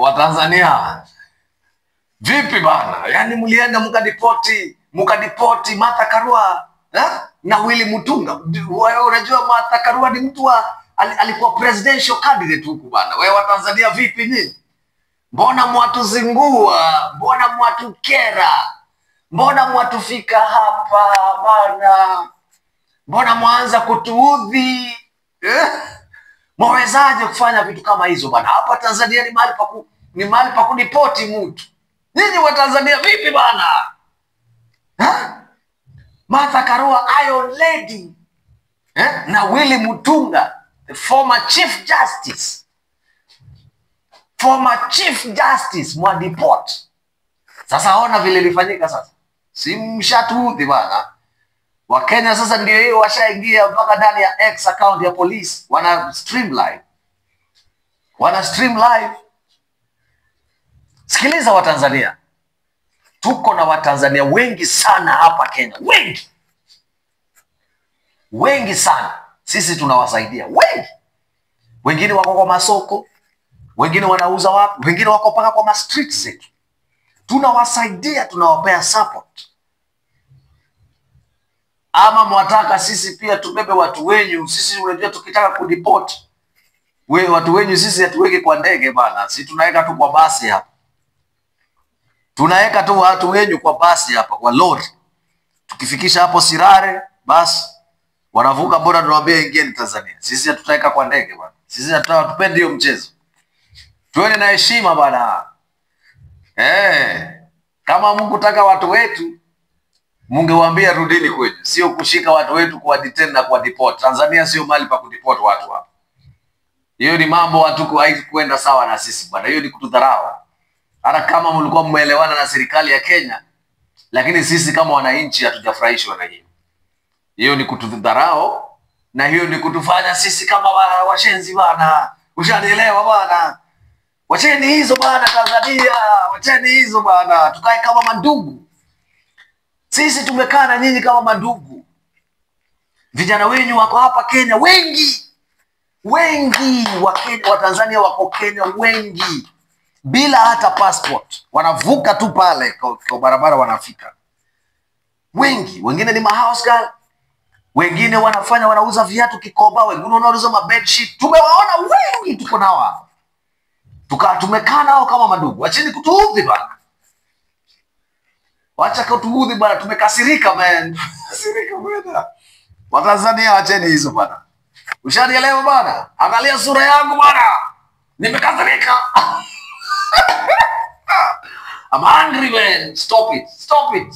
wa Tanzania. Vipi bana? Yaani mlienda mkadipoti Martha Karua, na Willy Mutunga. Wewe unajua Martha Karua ni mtu alikuwa presidential candidate huku bana. Wewe wa Tanzania vipi nyinyi? Mbona mwatuzingua? Mbona mwatukera? Mbona mwatufika hapa bana? Mbona mwanza kutuudhi? Mwawezaje kufanya vitu kama hizo bana? Hapa Tanzania ni mahali pa kudipoti mtu. Nyinyi wa Tanzania vipi bana? Martha Karua, Iron Lady, na Willy Mutunga, the former Chief Justice mwadipoti. Sasa ona vile lifanyika sasa. Si mshatuudhi bana. Wakenya sasa ndio hiyo washaingia mpaka ndani ya X account ya polisi. Wana stream live. Sikiliza wa Tanzania. Tuko na Watanzania wengi sana hapa Kenya. Wengi sana. Sisi tunawasaidia. Wengine wako kwa masoko. Wengine wanauza wapi. Wengine wako paka kwa street zetu. Tunawasaidia, tunawapea support. Ama mwataka sisi pia tubebe watu wenyu. Sisi unajua tukitaka kudiport watu wenyu sisi hatuweke kwa ndege bana. Sisi tunaweka tu kwa basi hapa. Tunaweka tu watu wenyu kwa basi hapa, kwa lori. Tukifikisha hapo Sirare, basi wanavuka boda, tunawaambia ingieni Tanzania. Sisi hatutaweka kwa ndege bana. Sisi hatupendi hiyo mchezo. Tuone na heshima bana. Kama Mungu taka watu wetu, mungewaambia rudini kwenyu. Sio kushika watu wetu kwa detain na kwa deport. Tanzania sio mahali pa kudeport watu hapa. Hiyo ni mambo watu haikuenda sawa na sisi bwana. Hiyo ni kutudharau. Hata kama mlikuwa mmeelewana na serikali ya Kenya, lakini sisi kama wananchi hatujafurahishwa na hiyo. Hiyo ni kutudharau, na hiyo ni kutufanya sisi kama washenzi bwana. Ushanielewa bwana? Wacheni hizo bwana Tanzania, wacheni hizo bwana. Tukae kama mandugu. Sisi tumekaa na nyinyi kama mandugu. Vijana wenyu wako hapa Kenya wengi. Wa Tanzania wako Kenya wengi. Bila hata passport. Wanavuka tu pale kwa barabara wanafika. Wengine ni house girl. Wengine wanauza viatu Kikoba, wengine wanauza bedsheet. Tumewaona wengi, tuko nao hapa. Tumekaa nao kama mandugu. Wacheni kutuudhi bana. Wacha kutuudhi bana, tumekasirika man. Kasirika bana. Watanzania wacheni hizo bana. Ushanielewa bana? Angalia sura yangu bana. Nimekasirika. I'm angry man. Stop it.